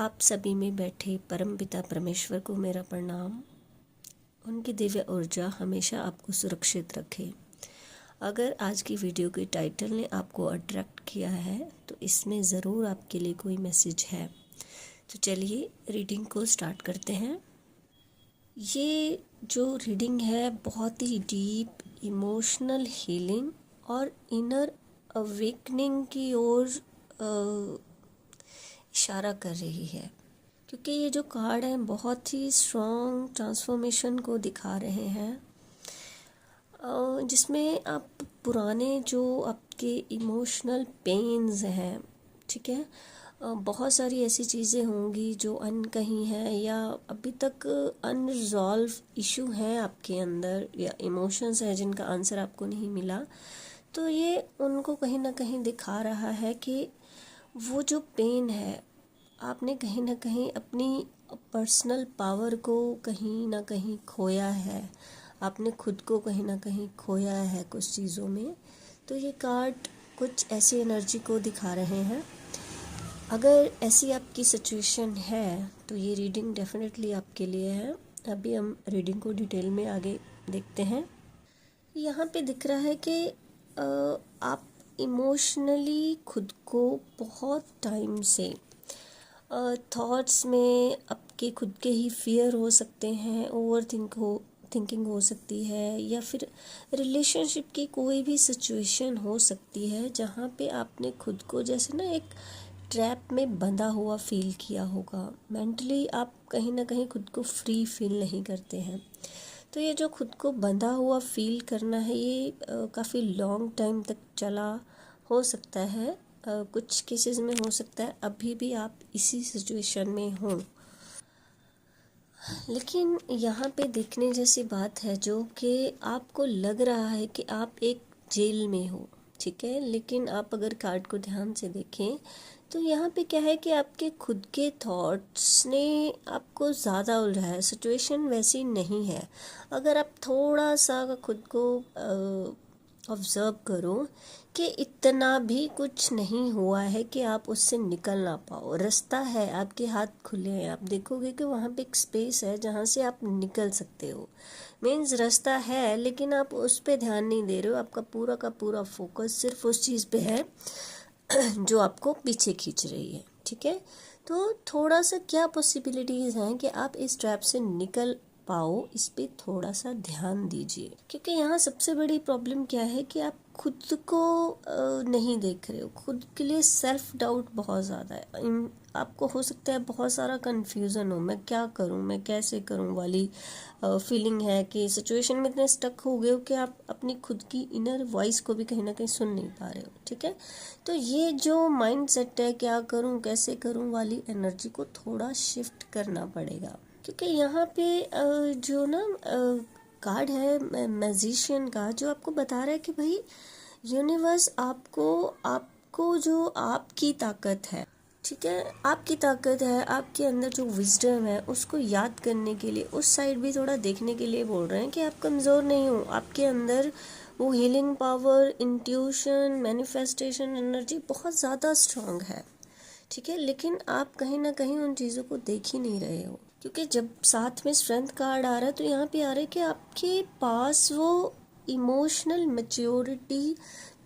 आप सभी में बैठे परमपिता परमेश्वर को मेरा प्रणाम। उनकी दिव्य ऊर्जा हमेशा आपको सुरक्षित रखे। अगर आज की वीडियो के टाइटल ने आपको अट्रैक्ट किया है तो इसमें ज़रूर आपके लिए कोई मैसेज है। तो चलिए रीडिंग को स्टार्ट करते हैं। ये जो रीडिंग है बहुत ही डीप इमोशनल हीलिंग और इनर अवेकनिंग की ओर इशारा कर रही है, क्योंकि ये जो कार्ड हैं बहुत ही स्ट्रॉन्ग ट्रांसफॉर्मेशन को दिखा रहे हैं, जिसमें आप पुराने जो आपके इमोशनल पेन्स हैं, ठीक है, बहुत सारी ऐसी चीज़ें होंगी जो अनकही हैं या अभी तक अनरिजॉल्व इशू हैं आपके अंदर, या इमोशंस हैं जिनका आंसर आपको नहीं मिला। तो ये उनको कहीं ना कहीं दिखा रहा है कि वो जो पेन है, आपने कहीं ना कहीं अपनी पर्सनल पावर को कहीं ना कहीं खोया है, आपने खुद को कहीं ना कहीं खोया है कुछ चीज़ों में। तो ये कार्ड कुछ ऐसी एनर्जी को दिखा रहे हैं। अगर ऐसी आपकी सिचुएशन है तो ये रीडिंग डेफिनेटली आपके लिए है। अभी हम रीडिंग को डिटेल में आगे देखते हैं। यहाँ पे दिख रहा है कि आप इमोशनली खुद को बहुत टाइम से थॉट्स में आपके खुद के ही फियर हो सकते हैं, थिंकिंग हो सकती है, या फिर रिलेशनशिप की कोई भी सिचुएशन हो सकती है जहाँ पे आपने खुद को जैसे ना एक ट्रैप में बंधा हुआ फील किया होगा। मेंटली आप कहीं ना कहीं खुद को फ्री फील नहीं करते हैं। तो ये जो खुद को बंधा हुआ फील करना है, ये काफ़ी लॉन्ग टाइम तक चला हो सकता है। कुछ केसेस में हो सकता है अभी भी आप इसी सिचुएशन में हों। लेकिन यहाँ पे देखने जैसी बात है जो कि आपको लग रहा है कि आप एक जेल में हो, ठीक है। लेकिन आप अगर कार्ड को ध्यान से देखें तो यहाँ पे क्या है कि आपके खुद के थॉट्स ने आपको ज़्यादा उलझाया है। सिचुएशन वैसी नहीं है। अगर आप थोड़ा सा खुद को ऑब्ज़र्व करो कि इतना भी कुछ नहीं हुआ है कि आप उससे निकल ना पाओ। रास्ता है, आपके हाथ खुले हैं। आप देखोगे कि वहाँ पे एक स्पेस है जहाँ से आप निकल सकते हो। मीन्स रास्ता है, लेकिन आप उस पर ध्यान नहीं दे रहे हो। आपका पूरा का पूरा फोकस सिर्फ उस चीज़ पे है जो आपको पीछे खींच रही है, ठीक है। तो थोड़ा सा क्या पॉसिबिलिटीज़ हैं कि आप इस ट्रैप से निकल पाओ, इस पे थोड़ा सा ध्यान दीजिए। क्योंकि यहाँ सबसे बड़ी प्रॉब्लम क्या है कि आप खुद को नहीं देख रहे हो। खुद के लिए सेल्फ डाउट बहुत ज़्यादा है। आपको हो सकता है बहुत सारा कन्फ्यूज़न हो, मैं क्या करूँ, मैं कैसे करूँ वाली फीलिंग है कि सिचुएशन में इतने स्टक हो गए हो कि आप अपनी खुद की इनर वॉइस को भी कहीं ना कहीं सुन नहीं पा रहे हो, ठीक है। तो ये जो माइंड सेट है, क्या करूँ कैसे करूँ वाली एनर्जी को थोड़ा शिफ्ट करना पड़ेगा। क्योंकि यहाँ पे जो ना कार्ड है मैजिशियन का, जो आपको बता रहा है कि भाई यूनिवर्स आपको जो आपकी ताकत है, ठीक है, आपकी ताकत है, आपके अंदर जो विजडम है उसको याद करने के लिए, उस साइड भी थोड़ा देखने के लिए बोल रहे हैं कि आप कमज़ोर नहीं हो। आपके अंदर वो healing power, intuition, manifestation energy बहुत ज़्यादा स्ट्रांग है, ठीक है। लेकिन आप कहीं ना कहीं उन चीज़ों को देख ही नहीं रहे हो। क्योंकि जब साथ में स्ट्रेंथ कार्ड आ रहा है तो यहाँ पे आ रहा है कि आपके पास वो इमोशनल मैच्योरिटी,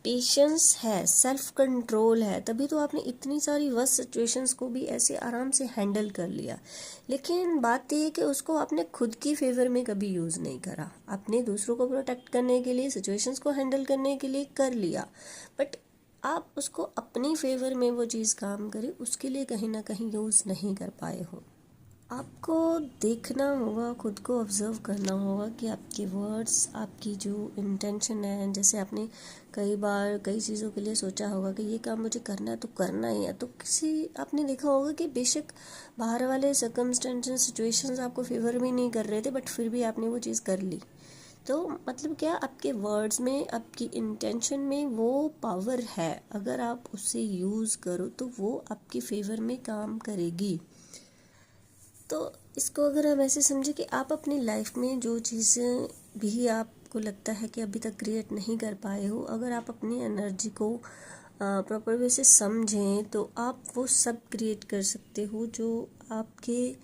पेशेंस है, सेल्फ कंट्रोल है, तभी तो आपने इतनी सारी वर्स्ट सिचुएशंस को भी ऐसे आराम से हैंडल कर लिया। लेकिन बात ये है कि उसको आपने खुद की फेवर में कभी यूज़ नहीं करा। आपने दूसरों को प्रोटेक्ट करने के लिए, सिचुएशंस को हैंडल करने के लिए कर लिया, बट आप उसको अपनी फेवर में वो चीज़ काम करे उसके लिए कहीं ना कहीं यूज़ नहीं कर पाए हो। आपको देखना होगा, खुद को ऑब्ज़र्व करना होगा कि आपके वर्ड्स, आपकी जो इंटेंशन है, जैसे आपने कई बार कई चीज़ों के लिए सोचा होगा कि ये काम मुझे करना है तो करना ही है। तो किसी आपने देखा होगा कि बेशक बाहर वाले सर्कमस्टेंसेस, सिचुएशंस आपको फेवर भी नहीं कर रहे थे, बट फिर भी आपने वो चीज़ कर ली। तो मतलब क्या, आपके वर्ड्स में, आपकी इंटेंशन में वो पावर है। अगर आप उसे यूज़ करो तो वो आपके फेवर में काम करेगी। तो इसको अगर हम ऐसे समझे कि आप अपनी लाइफ में जो चीज़ें भी आपको लगता है कि अभी तक क्रिएट नहीं कर पाए हो, अगर आप अपनी एनर्जी को प्रॉपर वे से समझें तो आप वो सब क्रिएट कर सकते हो जो आपके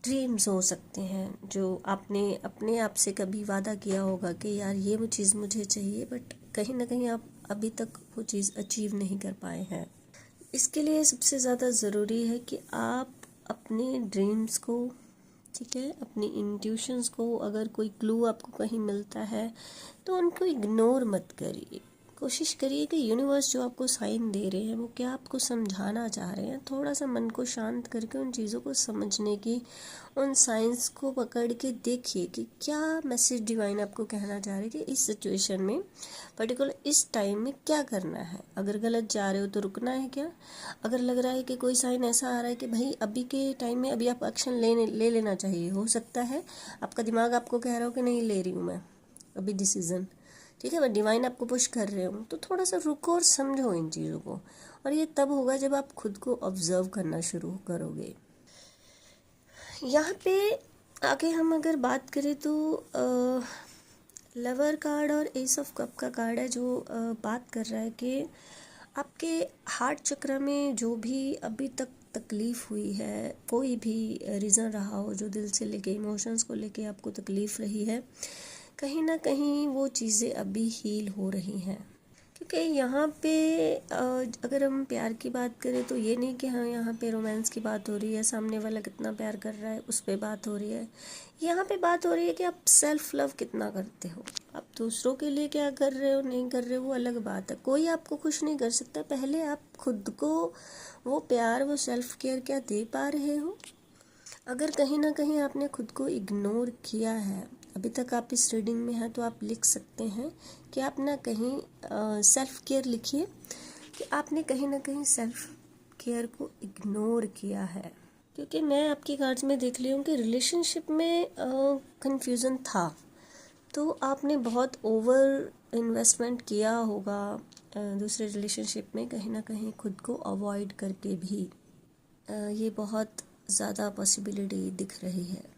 ड्रीम्स हो सकते हैं, जो आपने अपने आप से कभी वादा किया होगा कि यार ये वो चीज़ मुझे चाहिए, बट कहीं ना कहीं आप अभी तक वो चीज़ अचीव नहीं कर पाए हैं। इसके लिए सबसे ज़्यादा ज़रूरी है कि आप अपने ड्रीम्स को, ठीक है, अपनी इंट्यूशंस को, अगर कोई क्लू आपको कहीं मिलता है तो उनको इग्नोर मत करिए। कोशिश करिए कि यूनिवर्स जो आपको साइन दे रहे हैं वो क्या आपको समझाना चाह रहे हैं। थोड़ा सा मन को शांत करके उन चीज़ों को समझने की, उन साइंस को पकड़ के देखिए कि क्या मैसेज डिवाइन आपको कहना चाह रहे हैं कि इस सिचुएशन में, पर्टिकुलर इस टाइम में क्या करना है। अगर गलत जा रहे हो तो रुकना है क्या? अगर लग रहा है कि कोई साइन ऐसा आ रहा है कि भाई अभी के टाइम में अभी आप एक्शन ले लेना चाहिए, हो सकता है आपका दिमाग आपको कह रहा हो कि नहीं ले रही हूँ मैं अभी डिसीज़न, ठीक है, बट डिवाइन आपको पुश कर रहे हो, तो थोड़ा सा रुको और समझो इन चीज़ों को। और ये तब होगा जब आप खुद को ऑब्जर्व करना शुरू करोगे। यहाँ पे आगे हम अगर बात करें तो लवर कार्ड और एस ऑफ कप का कार्ड है जो बात कर रहा है कि आपके हार्ट चक्र में जो भी अभी तक तकलीफ़ हुई है, कोई भी रीज़न रहा हो जो दिल से लेके, इमोशंस को लेके आपको तकलीफ़ रही है, कहीं ना कहीं वो चीज़ें अभी हील हो रही हैं। क्योंकि यहाँ पे अगर हम प्यार की बात करें तो ये नहीं कि हाँ यहाँ पे रोमांस की बात हो रही है, सामने वाला कितना प्यार कर रहा है उस पे बात हो रही है। यहाँ पे बात हो रही है कि आप सेल्फ लव कितना करते हो, आप दूसरों के लिए क्या कर रहे हो, नहीं कर रहे हो, वो अलग बात है। कोई आपको खुश नहीं कर सकता, पहले आप खुद को वो प्यार, वो सेल्फ केयर क्या दे पा रहे हो। अगर कहीं ना कहीं आपने खुद को इग्नोर किया है, अभी तक आप इस रीडिंग में हैं, तो आप लिख सकते हैं कि आप ना कहीं सेल्फ केयर लिखिए कि आपने कहीं ना कहीं सेल्फ केयर को इग्नोर किया है। क्योंकि मैं आपकी कार्ड्स में देख ली हूँ कि रिलेशनशिप में कंफ्यूजन था, तो आपने बहुत ओवर इन्वेस्टमेंट किया होगा दूसरे रिलेशनशिप में, कहीं ना कहीं खुद को अवॉइड करके भी। ये बहुत ज़्यादा पॉसिबिलिटी दिख रही है।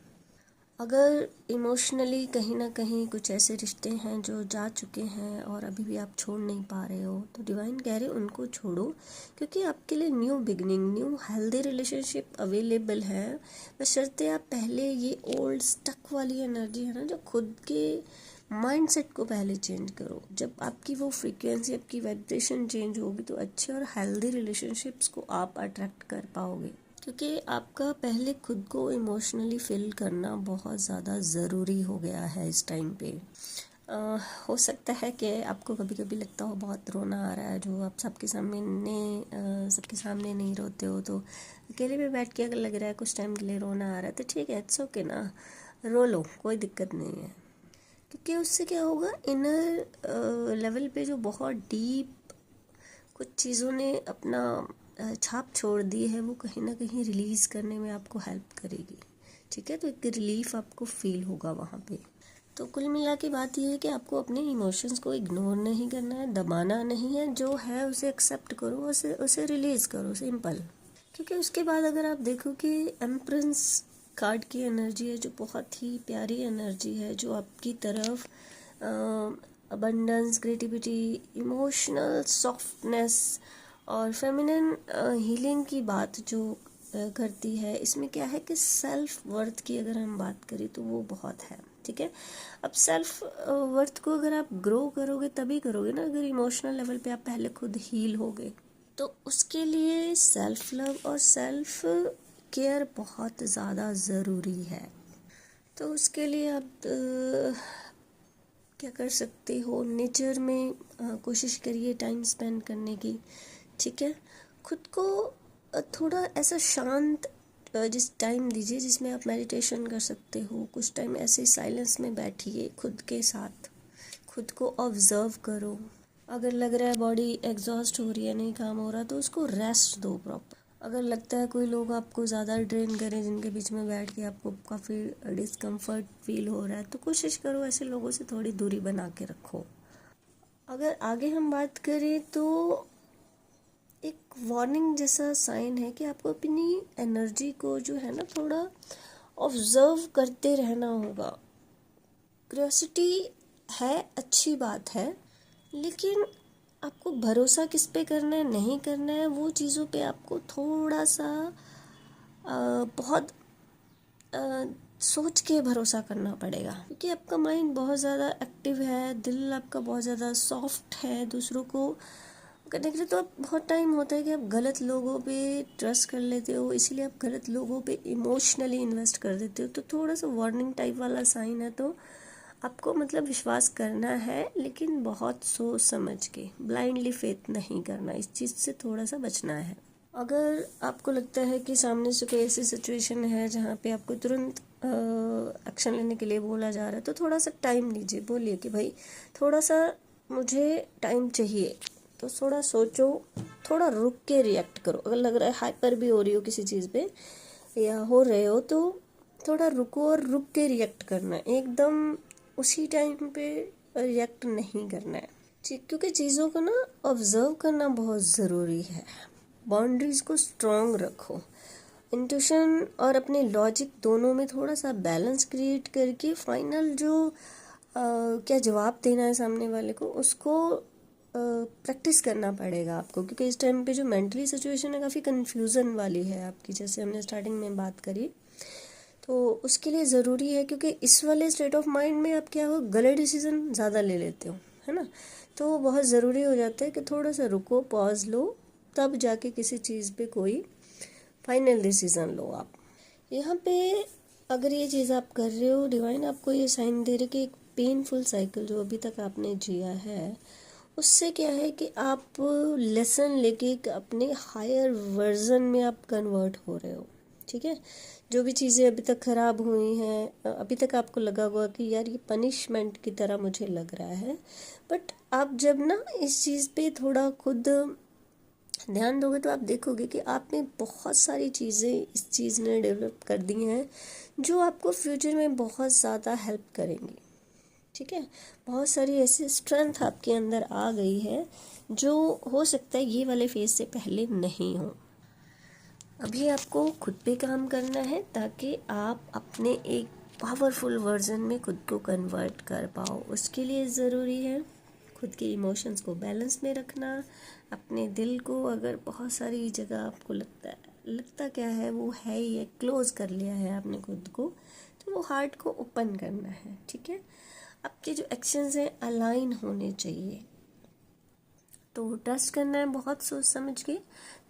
अगर इमोशनली कहीं ना कहीं कुछ ऐसे रिश्ते हैं जो जा चुके हैं और अभी भी आप छोड़ नहीं पा रहे हो, तो डिवाइन कह रहे उनको छोड़ो, क्योंकि आपके लिए new beginning, new healthy relationship available है। बशर्ते आप पहले ये ओल्ड स्टक वाली एनर्जी है ना, जो खुद के माइंडसेट को पहले चेंज करो। जब आपकी वो फ्रीक्वेंसी, आपकी वाइब्रेशन चेंज होगी तो अच्छे और हेल्दी रिलेशनशिप्स को आप अट्रैक्ट कर पाओगे। क्योंकि आपका पहले खुद को इमोशनली फिल करना बहुत ज़्यादा ज़रूरी हो गया है इस टाइम पे। हो सकता है कि आपको कभी कभी लगता हो बहुत रोना आ रहा है, जो आप सबके सामने नहीं रोते हो, तो अकेले में बैठ के अगर लग रहा है कुछ टाइम के लिए रोना आ रहा है तो ठीक है, इट्स ओके ना, रो लो, कोई दिक्कत नहीं है। क्योंकि उससे क्या होगा, इनर लेवल पे जो बहुत डीप कुछ चीज़ों ने अपना छाप छोड़ दी है, वो कहीं ना कहीं रिलीज़ करने में आपको हेल्प करेगी, ठीक है। तो एक रिलीफ आपको फील होगा वहाँ पे। तो कुल मिला के बात ये है कि आपको अपने इमोशंस को इग्नोर नहीं करना है, दबाना नहीं है, जो है उसे एक्सेप्ट करो, उसे रिलीज़ करो, सिंपल। क्योंकि उसके बाद अगर आप देखो कि एम्प्रेंस कार्ड की एनर्जी है, जो बहुत ही प्यारी एनर्जी है, जो आपकी तरफ अबंडेंस, क्रिएटिविटी, इमोशनल सॉफ्टनेस और फेमिनिन हीलिंग की बात जो करती है। इसमें क्या है कि सेल्फ वर्थ की अगर हम बात करें तो वो बहुत है, ठीक है। अब सेल्फ वर्थ को अगर आप ग्रो करोगे तभी करोगे ना, अगर इमोशनल लेवल पे आप पहले खुद हील होगे, तो उसके लिए सेल्फ लव और सेल्फ केयर बहुत ज़्यादा ज़रूरी है। तो उसके लिए आप क्या कर सकते हो, नेचर में कोशिश करिए टाइम स्पेंड करने की, ठीक है। खुद को थोड़ा ऐसा शांत जिस टाइम दीजिए जिसमें आप मेडिटेशन कर सकते हो। कुछ टाइम ऐसे साइलेंस में बैठिए खुद के साथ, खुद को ऑब्जर्व करो। अगर लग रहा है बॉडी एग्जॉस्ट हो रही है, नहीं काम हो रहा, तो उसको रेस्ट दो प्रॉपर। अगर लगता है कोई लोग आपको ज़्यादा ड्रेन करें, जिनके बीच में बैठ के आपको काफ़ी डिस्कम्फर्ट फील हो रहा है, तो कोशिश करो ऐसे लोगों से थोड़ी दूरी बना के रखो। अगर आगे हम बात करें तो एक वार्निंग जैसा साइन है कि आपको अपनी एनर्जी को जो है ना थोड़ा ऑब्जर्व करते रहना होगा। क्यूरियोसिटी है, अच्छी बात है, लेकिन आपको भरोसा किस पे करना है, नहीं करना है, वो चीज़ों पे आपको थोड़ा सा बहुत सोच के भरोसा करना पड़ेगा, क्योंकि आपका माइंड बहुत ज़्यादा एक्टिव है, दिल आपका बहुत ज़्यादा सॉफ्ट है। दूसरों को करने के लिए तो आप बहुत टाइम होता है कि आप गलत लोगों पे ट्रस्ट कर लेते हो, इसीलिए आप गलत लोगों पे इमोशनली इन्वेस्ट कर देते हो। तो थोड़ा सा वार्निंग टाइप वाला साइन है, तो आपको मतलब विश्वास करना है, लेकिन बहुत सोच समझ के, ब्लाइंडली फेथ नहीं करना। इस चीज़ से थोड़ा सा बचना है। अगर आपको लगता है कि सामने से कोई ऐसी सिचुएशन है जहाँ पे आपको तुरंत एक्शन लेने के लिए बोला जा रहा है, तो थोड़ा सा टाइम लीजिए। बोलिए कि भाई थोड़ा सा मुझे टाइम चाहिए, तो थोड़ा सोचो, थोड़ा रुक के रिएक्ट करो। अगर लग रहा है हाइपर भी हो रही हो किसी चीज़ पे या हो रहे हो, तो थोड़ा रुको और रुक के रिएक्ट करना है, एकदम उसी टाइम पे रिएक्ट नहीं करना है। क्योंकि चीज़ों को ना ऑब्जर्व करना बहुत ज़रूरी है। बाउंड्रीज को स्ट्रॉन्ग रखो, इंट्यूशन और अपने लॉजिक दोनों में थोड़ा सा बैलेंस क्रिएट करके फाइनल जो क्या जवाब देना है सामने वाले को, उसको प्रैक्टिस करना पड़ेगा आपको। क्योंकि इस टाइम पे जो मेंटली सिचुएशन है काफ़ी कन्फ्यूज़न वाली है आपकी, जैसे हमने स्टार्टिंग में बात करी। तो उसके लिए ज़रूरी है, क्योंकि इस वाले स्टेट ऑफ माइंड में आप क्या हो, गलत डिसीजन ज़्यादा ले लेते हो, है ना। तो बहुत ज़रूरी हो जाता है कि थोड़ा सा रुको, पॉज लो, तब जाके किसी चीज़ पे कोई फाइनल डिसीज़न लो आप। यहाँ पे अगर ये चीज़ आप कर रहे हो, डिवाइन आपको ये साइन दे रहे कि एक पेनफुल साइकिल जो अभी तक आपने जिया है, उससे क्या है कि आप लेसन लेके अपने हायर वर्जन में आप कन्वर्ट हो रहे हो। ठीक है, जो भी चीज़ें अभी तक ख़राब हुई हैं, अभी तक आपको लगा हुआ कि यार ये पनिशमेंट की तरह मुझे लग रहा है, बट आप जब ना इस चीज़ पे थोड़ा खुद ध्यान दोगे तो आप देखोगे कि आप में बहुत सारी चीज़ें इस चीज़ ने डेवलप कर दी हैं जो आपको फ्यूचर में बहुत ज़्यादा हेल्प करेंगी। ठीक है, बहुत सारी ऐसी स्ट्रेंथ आपके अंदर आ गई है जो हो सकता है ये वाले फेज से पहले नहीं हो। अभी आपको खुद पे काम करना है ताकि आप अपने एक पावरफुल वर्जन में खुद को कन्वर्ट कर पाओ। उसके लिए ज़रूरी है खुद के इमोशंस को बैलेंस में रखना, अपने दिल को, अगर बहुत सारी जगह आपको लगता क्या है वो है ही है, क्लोज कर लिया है आपने खुद को, तो वो हार्ट को ओपन करना है। ठीक है, आपके जो एक्शंस हैं अलाइन होने चाहिए, तो ट्रस्ट करना है बहुत सोच समझ के,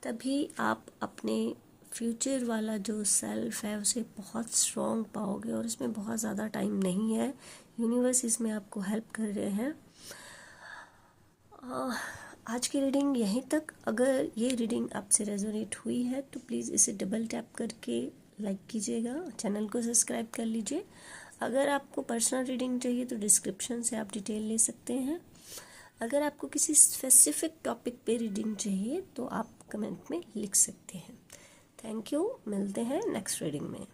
तभी आप अपने फ्यूचर वाला जो सेल्फ है उसे बहुत स्ट्रॉन्ग पाओगे। और इसमें बहुत ज़्यादा टाइम नहीं है, यूनिवर्स इसमें आपको हेल्प कर रहे हैं। आज की रीडिंग यहीं तक। अगर ये रीडिंग आपसे रेजोनेट हुई है तो प्लीज़ इसे डबल टैप करके लाइक कीजिएगा, चैनल को सब्सक्राइब कर लीजिए। अगर आपको पर्सनल रीडिंग चाहिए तो डिस्क्रिप्शन से आप डिटेल ले सकते हैं। अगर आपको किसी स्पेसिफिक टॉपिक पे रीडिंग चाहिए तो आप कमेंट में लिख सकते हैं। थैंक यू, मिलते हैं नेक्स्ट रीडिंग में।